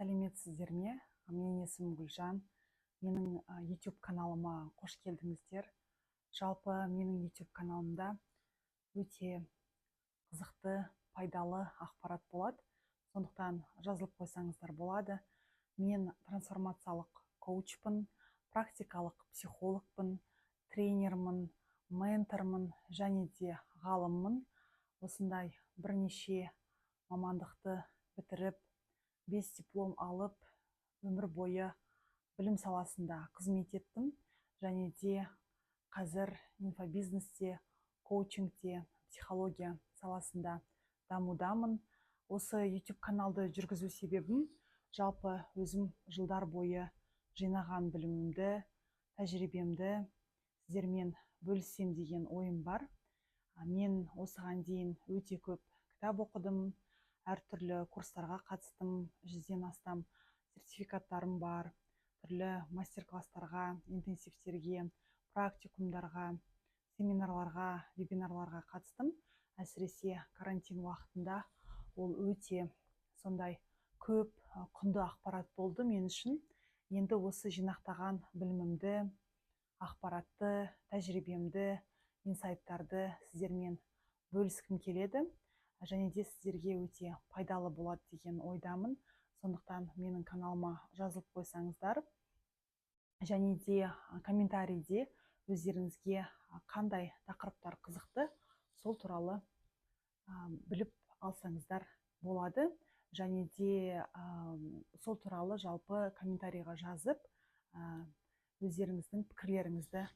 Сәлеметсіздер ме? Менің есімім Гүлжан. Менің YouTube каналыма қош келдіңіздер. Жалпы менің YouTube каналымда өте қызықты, пайдалы ақпарат болады. Сондықтан жазылып қойсаңыздар болады. Мен трансформациялық коучпын, практикалық психологпын, тренермін, ментормын және де ғалыммын. Осындай бірнеше мамандықты бітіріп, 5 диплом алып, өмір бойы білім саласында қызмет еттім. Және де қазір инфобизнесте, коучингте, психология саласында дамудамын. Осы YouTube каналды жүргізу себебім, жалпы өзім жылдар бойы жинаған білімімді, тәжірибемді сіздермен бөліссем деген ойым бар. Мен осыған дейін өте көп кітап оқыдым, әртүрлі курстарға қатыстым, 100-ден астам сертификаттарым бар, түрлі мастер-класстарға, интенсивтерге, практикумдарға, семинарларға, вебинарларға қатыстым. Әсіресе карантин уақытында ол өте сондай көп құнды ақпарат болды мен үшін. Енді осы жинақтаған білімімді, ақпаратты, тәжірибемді, инсайттарды сіздермен бөліскім келеді. Және де сіздерге өте пайдалы болады деген ойдамын. Сондықтан менің каналыма жазылып қойсаңыздар, және де комментарийде өздеріңізге қандай тақырыптар қызықты, сол туралы біліп алсаңыздар болады. Және де сол туралы жалпы комментарийға жазып, өздеріңіздің пікірлеріңізді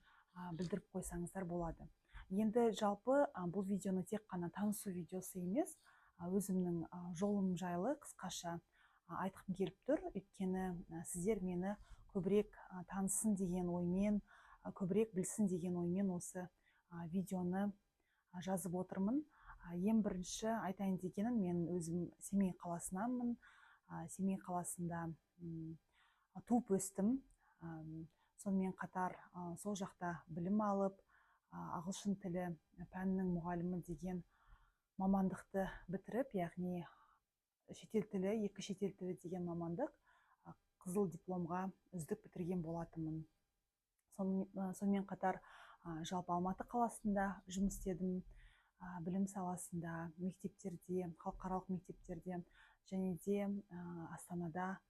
білдіріп қойсаңыздар болады. Енді жалпы бұл видеоны тек қана танысу видеосы емес, өзімнің жолым жайлы қысқаша айтқым келіп тұр. Өйткені сіздер мені көбірек танысын деген оймен, көбірек білсін деген оймен осы видеоны жазып отырмын. Ең бірінші айтайын дегенім, мен өзім Семей қаласынанмын. Семей қаласында туып өстім. Сонымен қатар сол жақта білім алып, ағылшын тілі пәнінің мұғалімі деген мамандықты бітіріп, яғни шетел тілі, екі шетел тілі деген мамандық қызыл дипломға үздік бітірген болатынмын. Сонымен қатар жалпы Алматы қаласында жұмыс істедім, білім саласында, мектептерде, халықаралық мектептерде, және де Астанада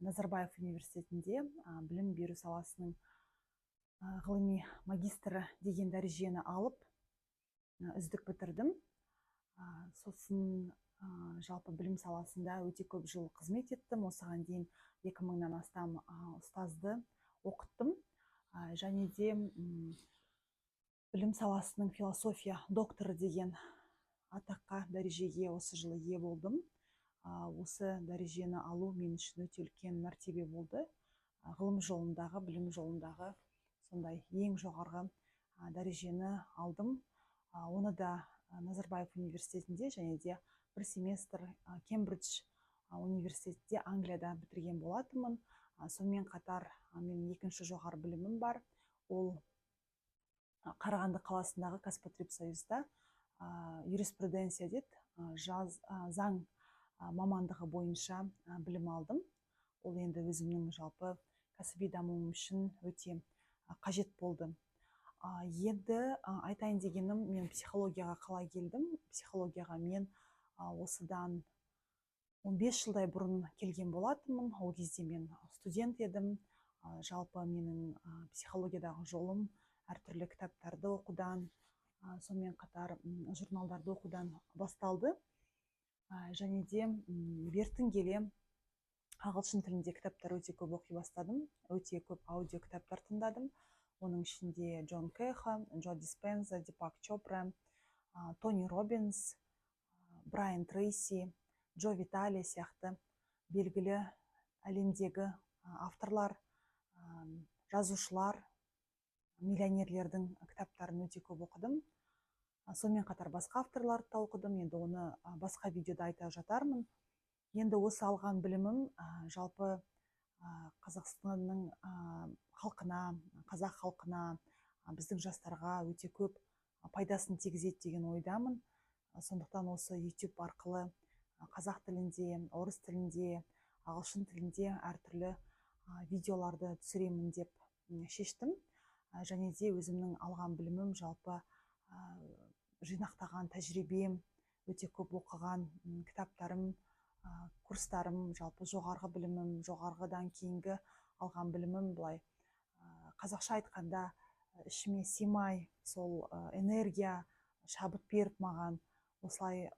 Назарбаев университетінде білім беру саласының ғылыми магистрі деген дәрежені алып, үздік бітірдім. Сосын жалпы білім саласында өте көп жыл қызмет еттім. Осыған дейін 2000-нан астам ұстазды оқыттым. Және де білім саласының философия докторы деген атаққа, дәрежеге осы жылы ие болдым. Осы дәрежені алу мен үшін өте үлкен мәртебе болды. Ғылым жолындағы, білім жолындағы сондай ең жоғарғы дәрежені алдым. Оны да Назарбаев университетінде, және де бір семестр Кембридж университетінде Англияда бітірген болатынмын. Сонымен қатар менің екінші жоғары білімім бар. Ол Қарағанды қаласындағы Казпотребсоюзда юриспруденция дейді, заң мамандығы бойынша білім алдым. Ол енді өзімнің жалпы кәсіби дамуым үшін өте қажет болды. Енді айтайын дегенім, мен психологияға қалай келдім. Психологияға мен осыдан 15 жылдай бұрын келген болатынмын. Ол кезде мен студент едім. Жалпы менің психологиядағы жолым әртүрлі кітаптарды оқудан, сонымен қатар журналдарды оқудан басталды. Және де бертін келе ағылшын тілінде кітаптар өте көп оқи бастадым. Өте көп аудио кітаптар тыңдадым. Оның ішінде Джон Кэха, Джо Диспенза, Дипак Чопра, Тони Роббинс, Брайан Трейси, Джо Витали сияқты белгілі әлемдегі авторлар, жазушылар, миллионерлердің кітаптарын өте көп оқыдым. Сонымен қатар басқа авторларды да оқыдым. Енді оны басқа видеода айта жатармын. Енді осы алған білімім жалпы Қазақстанның халқына, қазақ халқына, біздің жастарға өте көп пайдасын тигізеді деген ойдамын. Сондықтан осы YouTube арқылы қазақ тілінде, орыс тілінде, ағылшын тілінде әртүрлі видеоларды түсіремін деп шештім. Және де өзімнің алған білімім, жалпы жинақтаған тәжірибем, өте көп оқыған кітаптарым, курстарым, жалпы жоғарғы білімім, жоғарғыдан кейінгі алған білімім, былай қазақша айтқанда ішіме сыймай, сол энергия, шабыт беріп маған осылай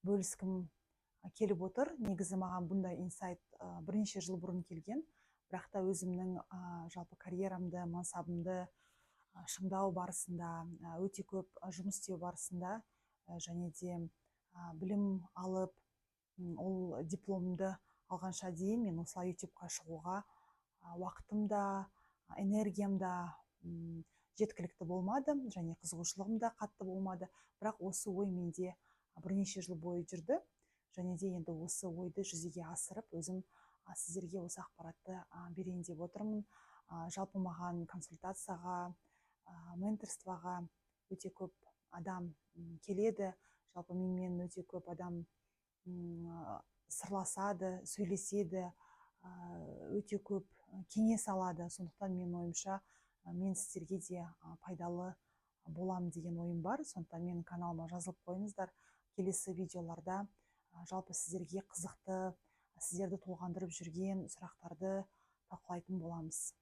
бөліскім келіп отыр. Негізі маған бұндай инсайт бірнеше жыл бұрын келген, бірақ та өзімнің жалпы карьерамды, мансабымды шыңдау барысында, өте көп жұмыс істеу барысында, және де білім алып, ол дипломымды алғанша дейін мен осылай ютубқа шығуға уақытым да, энергиям да жеткілікті болмады, және қызығушылығым да қатты болмады. Бірақ осы ой менде бірнеше жыл бойы жүрді, және де енді осы ойды жүзеге асырып, өзім сіздерге осы ақпаратты берейін деп отырмын. Жалпы маған консультацияға, менторствоға өте көп адам келеді. Жалпы менімен өте көп адам сырласады, сөйлеседі, өте көп кеңес алады. Сондықтан мен ойымша, мен сіздерге де пайдалы болам деген ойым бар. Сондықтан менің каналыма жазылып қойыңыздар. Келесі видеоларда жалпы сіздерге қызықты, сіздерді толғандырып жүрген сұрақтарды талқылайтын боламыз.